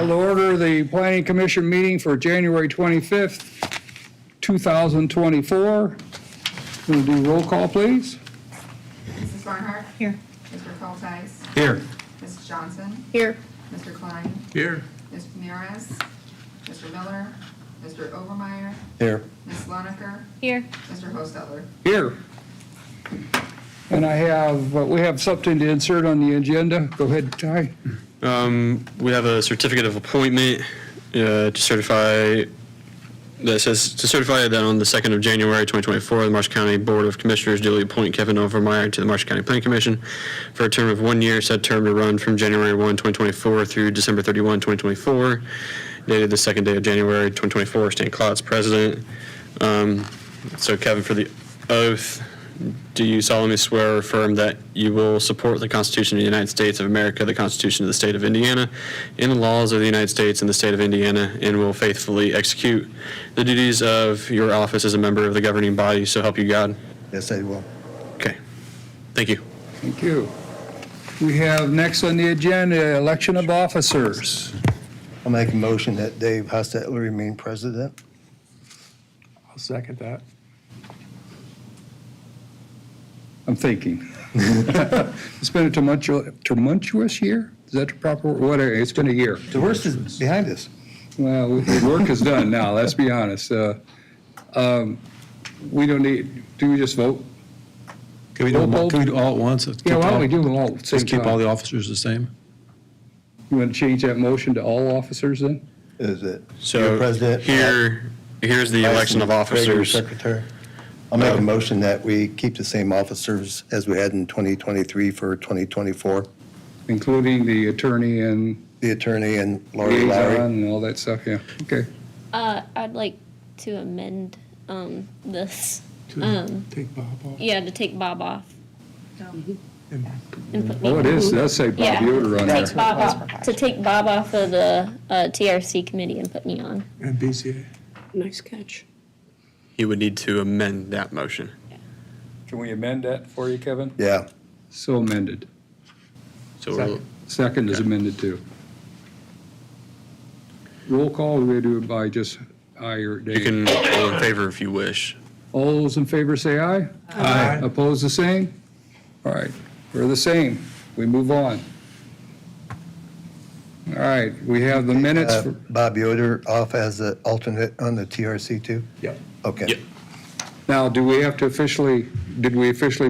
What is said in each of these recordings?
Call to order the Planning Commission meeting for January 25th, 2024. We'll do roll call, please. Mrs. Barnhart. Here. Mr. Coltice. Here. Mrs. Johnson. Here. Mr. Klein. Here. Mr. Ramirez. Mr. Miller. Mr. Overmeyer. Here. Ms. Lonecker. Here. Mr. Hostetler. Here. And we have something to insert on the agenda. Go ahead, Ty. We have a certificate of appointment to certify that on the 2nd of January 2024, the Marshall County Board of Commissioners duly appoint Kevin Overmeyer to the Marshall County Planning Commission for a term of 1 year, said term to run from January 1, 2024 through December 31, 2024, dated the 2nd day of January 2024, Stan Klotz, President. So Kevin, for the oath, do you solemnly swear or affirm that you will support the Constitution of the United States of America, the Constitution of the State of Indiana, and the laws of the United States and the State of Indiana, and will faithfully execute the duties of your office as a member of the governing body, so help you God? Yes, I will. Okay. Thank you. Thank you. We have next on the agenda, election of officers. I'll make a motion that Dave Hostetler remain president. I'll second that. I'm thinking. It's been a tumultuous year? Is that the proper word? Whatever, it's been a year. The worst is behind us. Well, the work is done now, let's be honest. We don't need, do we just vote? Can we do it all at once? Yeah, why don't we do them all at the same Just keep all time? the officers the same? You want to change that motion to all officers then? Is it? So Your president, here's the election of Vice Treasurer, officers. Secretary. I'll make a motion that we keep the same officers as we had in 2023 for 2024. Including the attorney and The attorney and Lori liaison Lowry. and all that stuff, yeah, okay. I'd like to amend this. Take Bob off. Yeah, to take Bob off. And And put me Oh, it is, it does say Bob Yeah. Yoder on Take there. Bob off, to take Bob off of the TRC committee and put me on. And BCA. Nice catch. You would need to amend that motion. Can we amend that for you, Kevin? Yeah. So amended. So we'll, Second is Okay. amended too. Roll call, we do it by just aye or nay. you can all in favor if you wish. All those in favor say aye. Aye. Opposed, the same? All right, we're the same. We move on. All right, we have the minutes. for- Bob Yoder off as the alternate on the TRC too? Yep. Okay. Yep. Now, did we officially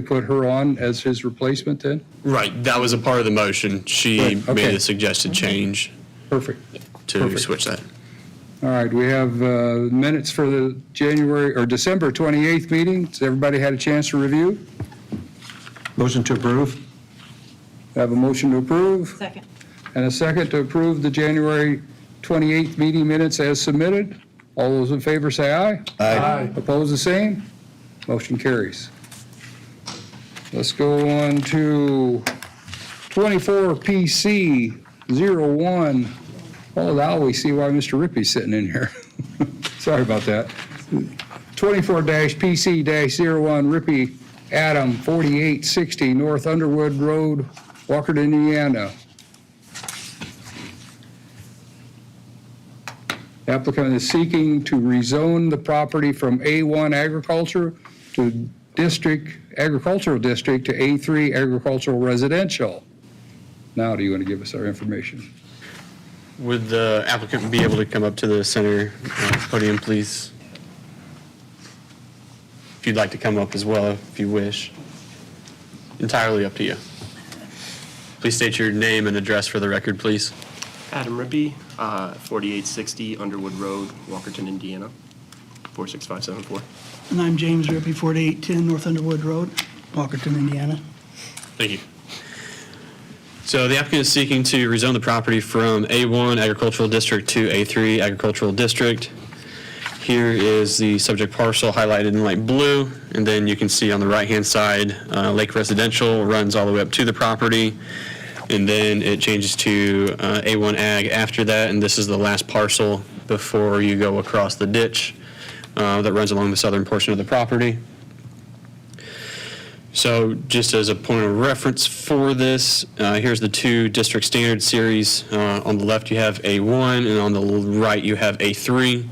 put her on as his replacement then? Right, that was a part of the motion. She Right, okay. made a suggested change Perfect. to Perfect. switch that. All right, we have minutes for the December 28th meeting. Has everybody had a chance to review? Motion to approve? Have a motion to approve Second. and a second to approve the January 28th meeting minutes as submitted. All those in favor say aye. Aye. Opposed, the same? Motion carries. Let's go on to 24 PC 01. Oh, now we see why Mr. Rippey's sitting in here. Sorry about that. 24-PC-01 Rippey Adam, 4860 North Underwood Road, Walkerton, Indiana. Applicant is seeking to rezone the property from A1 agriculture to agricultural district to A3 agricultural residential. Now, do you want to give us our information? Would the applicant be able to come up to the center podium, please? If you'd like to come up as well, if you wish. Entirely up to you. Please state your name and address for the record, please. Adam Rippey, 4860 Underwood Road, Walkerton, Indiana, 46574. And I'm James Rippey, 4810 North Underwood Road, Walkerton, Indiana. Thank you. So the applicant is seeking to rezone the property from A1 Agricultural District to A3 Agricultural District. Here is the subject parcel highlighted in light blue, and then you can see on the right-hand side, Lake Residential runs all the way up to the property, and then it changes to A1 Ag after that, and this is the last parcel before you go across the ditch that runs along the southern portion of the property. So just as a point of reference for this, here's the two district standard series. On the left, you have A1, and on the right, you have A3.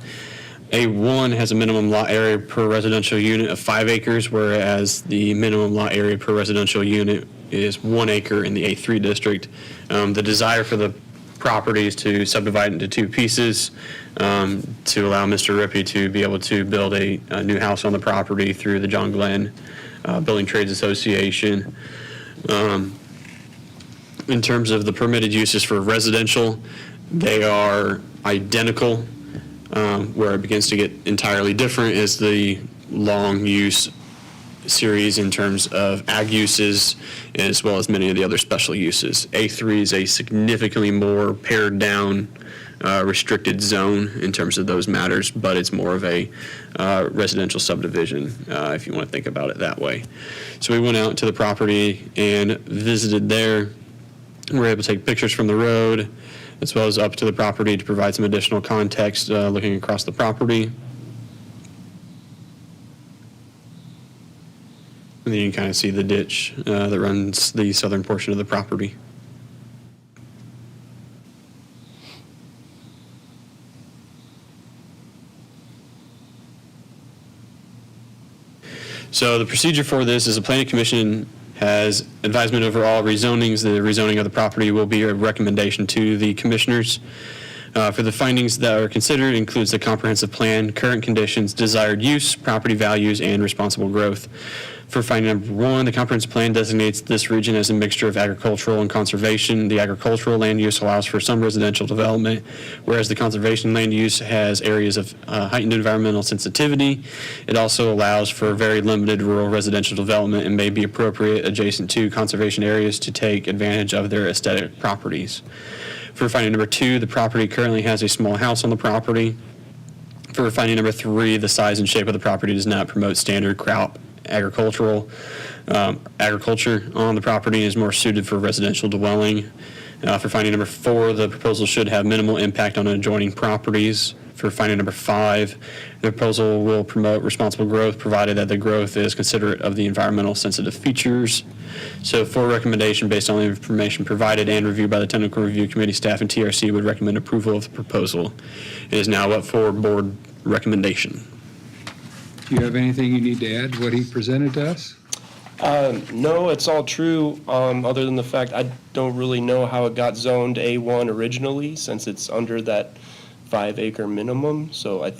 A1 has a minimum lot area per residential unit of 5 acres, whereas the minimum lot area per residential unit is 1 acre in the A3 district. The desire for the property is to subdivide into 2 pieces to allow Mr. Rippey to be able to build a new house on the property through the John Glenn Building Trades Association. In terms of the permitted uses for residential, they are identical. Where it begins to get entirely different is the long use series in terms of ag uses, as well as many of the other special uses. A3 is a significantly more pared down, restricted zone in terms of those matters, but it's more of a residential subdivision, if you want to think about it that way. So we went out to the property and visited there. We were able to take pictures from the road, as well as up to the property to provide some additional context looking across the property. And then you can kind of see the ditch that runs the southern portion of the property. So the procedure for this is the Planning Commission has advisement over all rezonings. The rezoning of the property will be a recommendation to the commissioners. For the findings that are considered includes the comprehensive plan, current conditions, desired use, property values, and responsible growth. For finding number 1, the comprehensive plan designates this region as a mixture of agricultural and conservation. The agricultural land use allows for some residential development, whereas the conservation land use has areas of heightened environmental sensitivity. It also allows for very limited rural residential development and may be appropriate adjacent to conservation areas to take advantage of their aesthetic properties. For finding number 2, the property currently has a small house on the property. For finding number 3, the size and shape of the property does not promote standard crop agriculture on the property is more suited for residential dwelling. For finding number 4, the proposal should have minimal impact on adjoining properties. For finding number 5, the proposal will promote responsible growth provided that the growth is considerate of the environmental sensitive features. So for recommendation based on the information provided and reviewed by the Technical Review Committee, staff, and TRC would recommend approval of the proposal. It is now up for board recommendation. Do you have anything you need to add, what he presented to us? No, it's all true, other than the fact I don't really know how it got zoned A1 originally, since it's under that 5-acre minimum, so I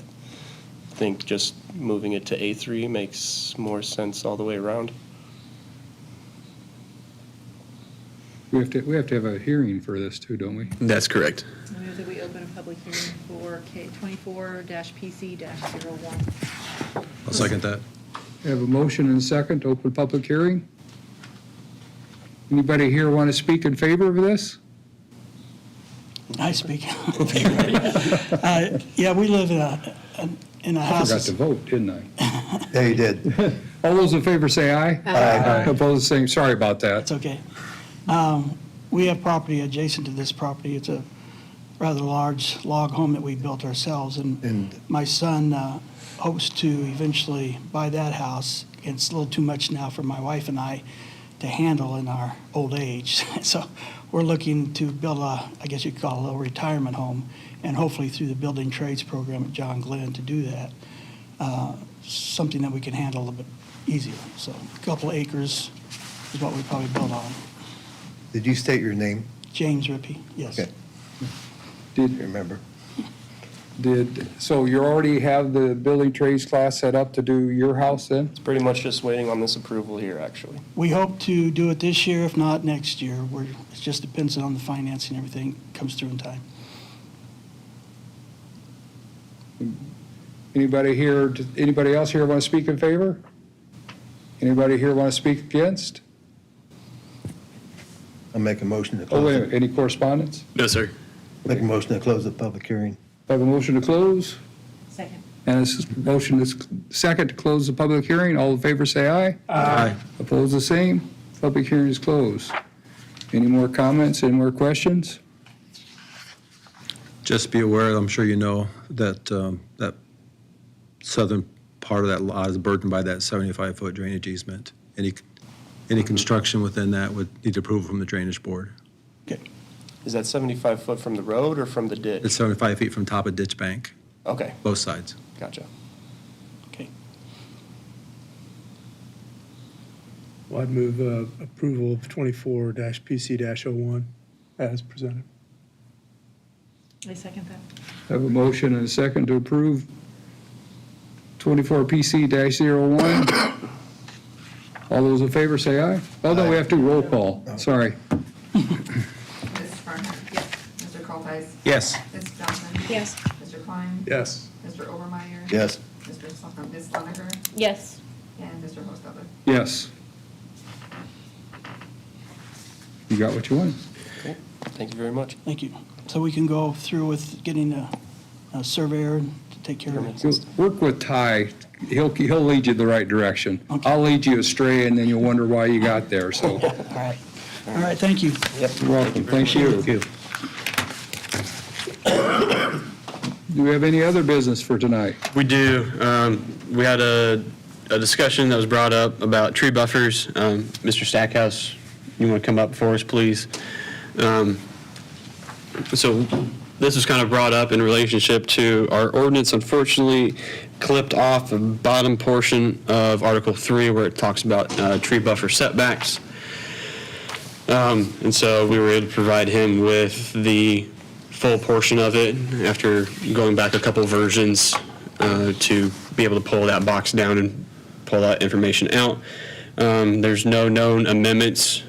think just moving it to A3 makes more sense all the way around. We have to have a hearing for this too, don't we? That's correct. I move that we open a public hearing for K 24-PC-01. I'll second that. We have a motion and a second to open public hearing. Anybody here want to speak in favor of this? I speak. Yeah, we live in a I house. forgot to vote, didn't I? Yeah, you did. All those in favor say aye. Aye. Opposed, same. Sorry about that. It's okay. We have property adjacent to this property. It's a rather large log home that we built ourselves, and my son hopes to eventually buy that house. It's a little too much now for my wife and I to handle in our old age. So we're looking to build I guess you could call it a little retirement home, and hopefully through the building trades program at John Glenn to do that. Something that we can handle a little bit easier. So a couple of acres is what we probably build on. Did you state your name? James Rippey, yes. Okay. Did, You remember? so you already have the building trades class set up to do your house then? It's pretty much just waiting on this approval here, actually. We hope to do it this year, if not next year. It just depends on the financing, everything comes through in time. Anybody else here want to speak in favor? Anybody here want to speak against? I'll make a motion to Oh, wait a close. minute, any correspondence? No, sir. Make a motion to close the public hearing. I have a motion to close, Second. and a motion is second to close the public hearing. All in favor, say aye. Aye. Opposed, the same. Public hearing is closed. Any more comments, any more questions? Just be aware, I'm sure you know, that that southern part of that lot is burdened by that 75-foot drainage easement. Any Any construction within that would need approval from the Drainage Board. Okay. Is that 75 foot from the road or from the ditch? It's 75 feet from top of ditch bank, Okay, both sides. gotcha. Okay. Well, I'd move approval of 24-PC-01 as presented. I second that. Have a motion and a second to approve 24 PC-01. All those in favor say aye. Oh, no, we have to roll call. Sorry. Mrs. Barnhart. Yes. Mr. Coltheis. Yes. Mrs. Johnson. Yes. Mr. Klein. Yes. Mr. Obermeyer. Yes. Ms. Sloniger. Yes. And Mr. Hostetter. Yes. You got what you want? Okay, thank you very much. Thank you. So we can go through with getting a surveyor to take care of it. Work with Ty. He'll lead you the right direction. Okay. I'll lead you astray, and then you'll wonder why you got there, so. All right. All right, thank you. Yep. You're welcome. Thank you. Do we have any other business for tonight? We do. We had a discussion that was brought up about tree buffers. Mr. Stackhouse, you want to come up for us, please? So this was kind of brought up in relationship to our ordinance. Unfortunately, clipped off the bottom portion of Article 3 where it talks about tree buffer setbacks. And so we were able to provide him with the full portion of it after going back a couple versions to be able to pull that box down and pull that information out. There's no known amendments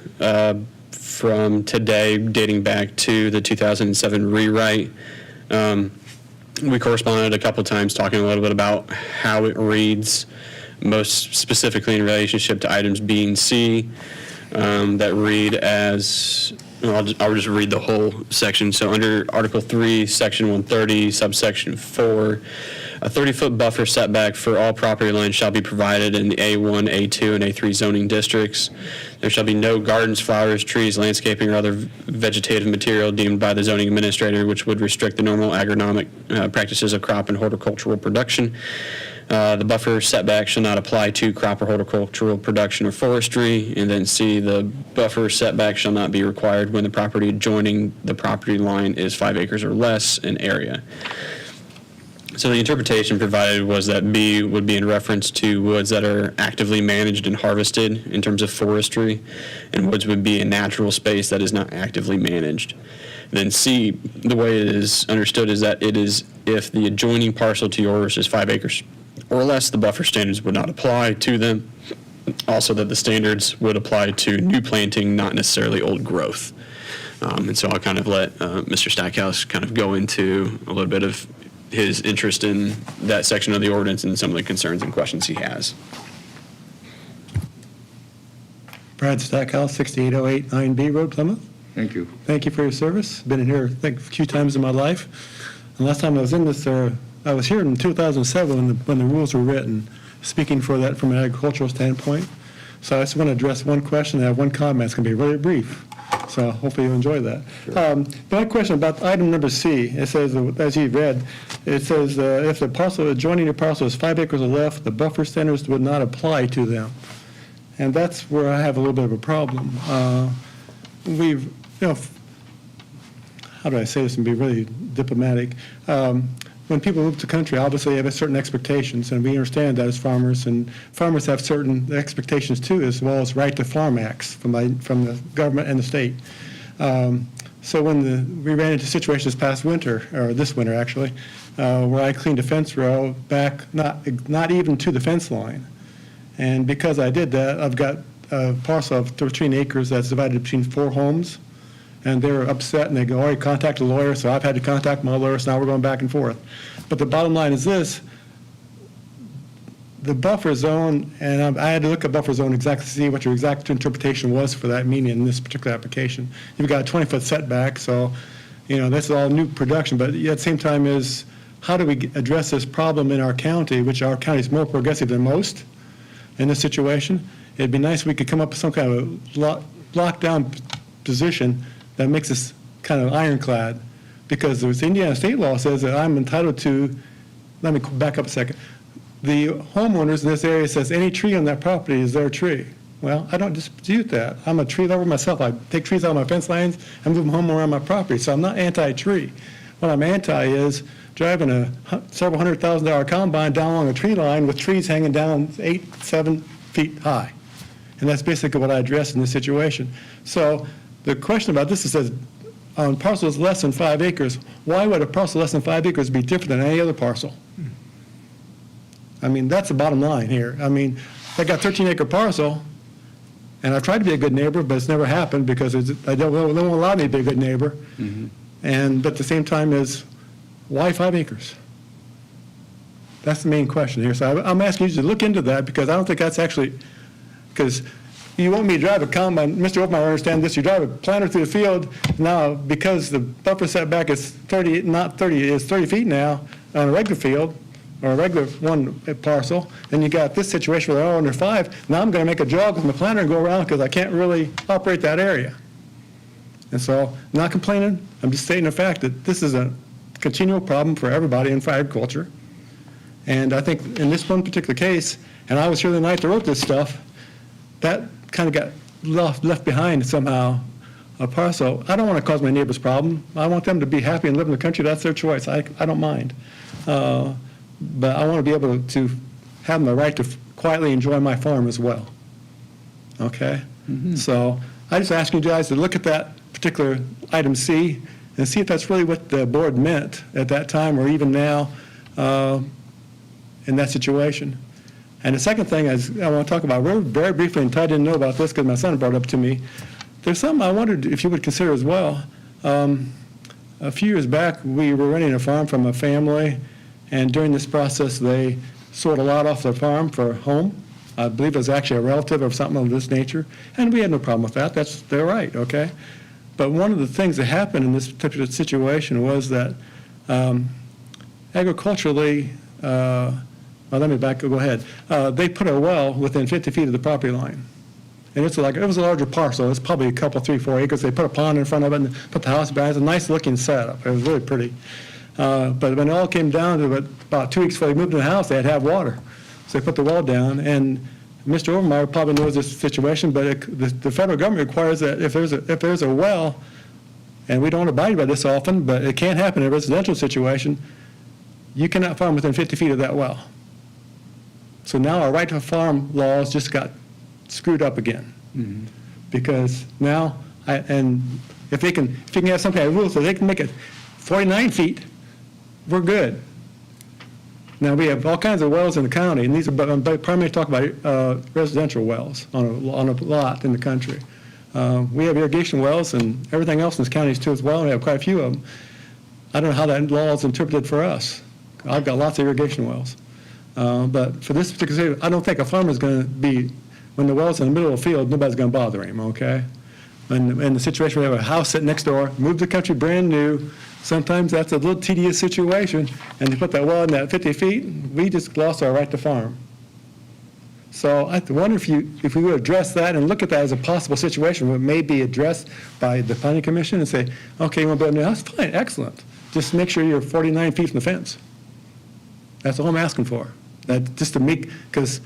from today dating back to the 2007 rewrite. We corresponded a couple times talking a little bit about how it reads, most specifically in relationship to items B and C that read as, I'll just read the whole section. So under Article 3, Section 130, subsection 4, a 30-foot buffer setback for all property lines shall be provided in the A1, A2, and A3 zoning districts. There shall be no gardens, flowers, trees, landscaping, or other vegetative material deemed by the zoning administrator which would restrict the normal agronomic practices of crop and horticultural production. The buffer setback shall not apply to crop or horticultural production or forestry. And then C, the buffer setback shall not be required when the property adjoining the property line is 5 acres or less in area. So the interpretation provided was that B would be in reference to woods that are actively managed and harvested in terms of forestry, and woods would be a natural space that is not actively managed. Then C, the way it is understood is that it is if the adjoining parcel to yours is 5 acres or less, the buffer standards would not apply to them. Also that the standards would apply to new planting, not necessarily old growth. And so I'll kind of let Mr. Stackhouse kind of go into a little bit of his interest in that section of the ordinance and some of the concerns and questions he has. Brad Stackhouse, 6808 9B Road, Plymouth. Thank you. Thank you for your service. Been in here, I think, a few times in my life. And last time I was in this, I was here in 2007 when the rules were written, speaking for that from an agricultural standpoint. So I just want to address one question. I have one comment. It's going to be really brief. So hopefully you'll enjoy that. My question about item number C, it says, as you read, it says if the parcel adjoining your parcel is 5 acres or less, the buffer standards would not apply to them. And that's where I have a little bit of a problem. We've, how do I say this and be really diplomatic? When people move to country, obviously they have certain expectations, and we understand that as farmers, and farmers have certain expectations too, as well as right to farm acts from the government and the state. So when we ran into situations this past winter, or this winter actually, where I cleaned a fence row back, not even to the fence line. And because I did that, I've got a parcel of 13 acres that's divided between 4 homes. And they're upset, and they go, already contact a lawyer, so I've had to contact my lawyer, so now we're going back and forth. But the bottom line is this, the buffer zone, and I had to look at buffer zone exactly to see what your exact interpretation was for that meaning in this particular application. You've got a 20-foot setback, so, this is all new production, but at the same time is, how do we address this problem in our county, which our county is more progressive than most in this situation? It'd be nice if we could come up with some kind of lockdown position that makes us kind of ironclad, because the Indiana state law says that I'm entitled to, let me back up a second. The homeowners in this area says any tree on that property is their tree. Well, I don't dispute that. I'm a tree lover myself. I take trees out of my fence lines and move them home around my property, so I'm not anti-tree. What I'm anti is driving a several $100,000 combine down along a tree line with trees hanging down 8, 7 feet high. And that's basically what I addressed in this situation. So the question about this is, says, on parcels less than 5 acres, why would a parcel less than 5 acres be different than any other parcel? I mean, that's the bottom line here. I mean, I got 13-acre parcel, and I've tried to be a good neighbor, but it's never happened because they don't allow me to be a good neighbor. But at the same time is, why 5 acres? That's the main question here. So I'm asking you to look into that, because I don't think that's actually, because you want me to drive a combine, Mr. Oldmeyer, I understand this, you drive a planter through the field, now because the buffer setback is 30, not 30, it's 30 feet now on a regular field, or a regular one parcel, then you got this situation where they're under 5, now I'm going to make a jog with my planter and go around because I can't really operate that area. And so, I'm not complaining, I'm just stating the fact that this is a continual problem for everybody in agriculture. And I think in this one particular case, and I was here the night they wrote this stuff, that kind of got left behind somehow, a parcel. I don't want to cause my neighbors problem. I want them to be happy and live in the country. That's their choice. I don't mind. But I want to be able to have the right to quietly enjoy my farm as well. Okay? So I just ask you guys to look at that particular item C and see if that's really what the board meant at that time or even now in that situation. And the second thing is I want to talk about very briefly, and Ty didn't know about this because my son brought it up to me. There's something I wondered if you would consider as well. A few years back, we were renting a farm from a family, and during this process, they sold a lot off their farm for a home. I believe it was actually a relative or something of this nature, and we had no problem with that. That's their right, okay? But one of the things that happened in this particular situation was that agriculturally, well, let me go ahead. They put a well within 50 feet of the property line. And it was a larger parcel. It's probably a couple, 3, 4 acres. They put a pond in front of it and put the house behind. It's a nice looking setup. It was really pretty. But when it all came down to it, about 2 weeks before they moved in the house, they had to have water. So they put the well down. And Mr. Overmeyer probably knows this situation, but the federal government requires that if there's a well, and we don't abide by this often, but it can happen in a residential situation, you cannot farm within 50 feet of that well. So now our right to farm laws just got screwed up again. Because now, if you can have some kind of rule so they can make it 49 feet, we're good. Now, we have all kinds of wells in the county, and these are primarily talk about residential wells on a lot in the country. We have irrigation wells and everything else in this county too as well, and we have quite a few of them. I don't know how that law is interpreted for us. I've got lots of irrigation wells. But for this particular situation, I don't think a farmer is going to be, when the well's in the middle of the field, nobody's going to bother him, okay? In the situation where we have a house sitting next door, moved to the country brand new, sometimes that's a little tedious situation, and to put that well in that 50 feet, we just lost our right to farm. So I wonder if we would address that and look at that as a possible situation that may be addressed by the planning commission and say, okay, you want to build a new house? Fine, excellent. Just make sure you're 49 feet from the fence. That's all I'm asking for. That just to make, because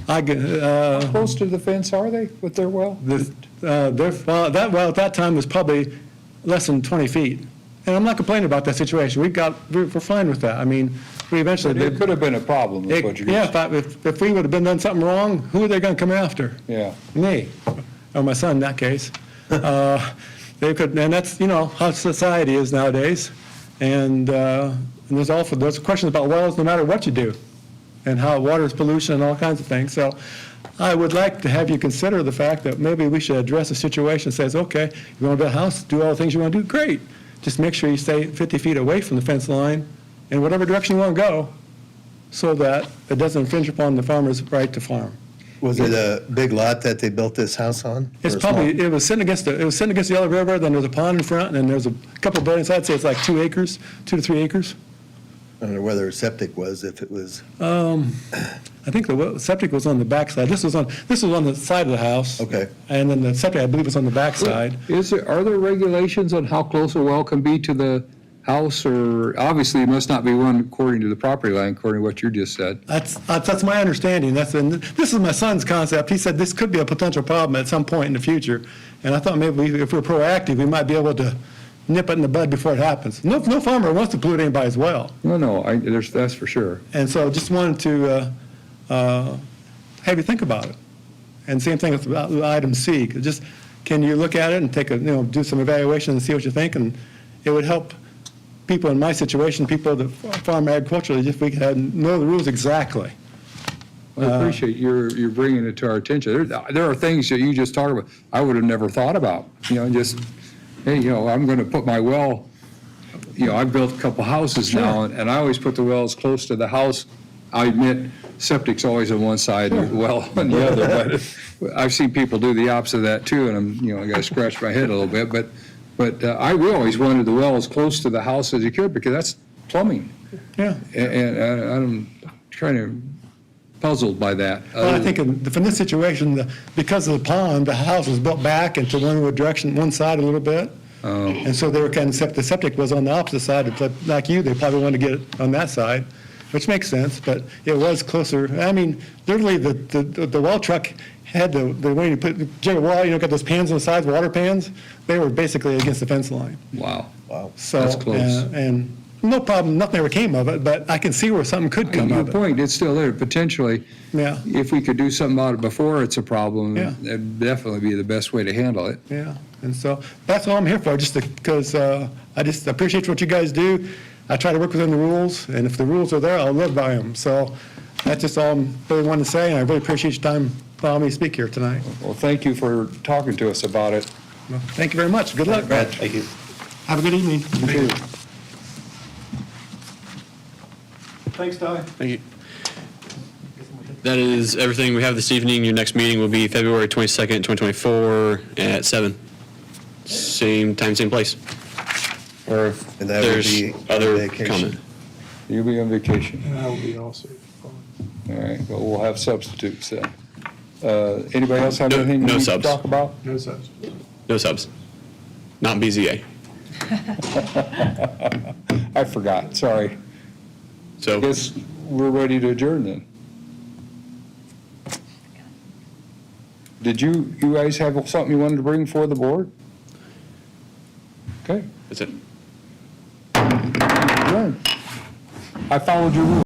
I get, How close to the fence are they with their well? that well at that time was probably less than 20 feet. And I'm not complaining about that situation. We're fine with that. I mean, we eventually. It could have been a problem, is what you're Yeah, saying. if we would have been done something wrong, who are they going to come after? Yeah. Me, or my son in that case. They could, and that's, how society is nowadays. And there's questions about wells no matter what you do, and how water is pollution and all kinds of things. So I would like to have you consider the fact that maybe we should address a situation that says, okay, you want to build a house, do all the things you want to do, great. Just make sure you stay 50 feet away from the fence line in whatever direction you want to go, so that it doesn't infringe upon the farmer's right to farm. Was it a big lot that they built this house on? It's Or a small- probably, it was sitting against the Yellow River, then there's a pond in front, and then there's a couple of buildings. I'd say it's like 2 acres, 2 to 3 acres. I don't know whether a septic was, if it was, I think the septic was on the backside. This was on the side of the house. Okay. And then the septic, I believe, was on the backside. Are there regulations on how close a well can be to the house, or obviously it must not be one according to the property line, according to what you just said. That's my understanding. And this is my son's concept. He said this could be a potential problem at some point in the future. And I thought maybe if we're proactive, we might be able to nip it in the bud before it happens. No farmer wants to pollute anybody's well. No, that's for sure. And so just wanted to have you think about it. And same thing with item C. Just, can you look at it and do some evaluation and see what you think? And it would help people in my situation, people that farm agriculturally, if we could know the rules exactly. I appreciate you're bringing it to our attention. There are things that you just talked about I would have never thought about. Just, hey, I'm going to put my well, I've built a couple houses now, and I always put the wells close to the house. I admit, septic's always on one side, the well on the other, but I've seen people do the opposite of that too, and I got to scratch my head a little bit, but we always wanted the well as close to the house as you could, because that's plumbing. Yeah. And I'm kind of puzzled by that. Well, I think in this situation, because of the pond, the house was built back into one side a little bit. And so they were kind of, the septic was on the opposite side. Like you, they probably wanted to get it on that side, which makes sense, but it was closer. I mean, literally, the well truck had the way you put, general well, got those pans on the sides, water pans, they were basically against the fence line. Wow. So, That's close. And no problem, nothing ever came of it, but I can see where something could come Your of it. point, it's still there, potentially. Yeah. If we could do something about it before it's a problem, Yeah. that'd definitely be the best way to handle it. Yeah, and so that's all I'm here for, just because I just appreciate what you guys do. I try to work within the rules, and if the rules are there, I'll live by them. So that's just all I really wanted to say, and I really appreciate your time allowing me to speak here tonight. Well, thank you for talking to us about it. Well, thank you very much. Good luck. Thank you. Have a good evening. You too. Thanks, Ty. Thank you. That is everything we have this evening. Your next meeting will be February 22nd, 2024 at 7. Same time, same place. Or if And that would there's be on other vacation. comment. You'll be on vacation. And I will be also. All right, well, we'll have substitutes then. Anybody else have No- anything you no need to subs. talk about? No sense. No subs. Not BZA. I forgot, sorry. So. Guess we're ready to adjourn then. Did you guys have something you wanted to bring for the board? Okay. That's it. Adjourn. I followed your rules.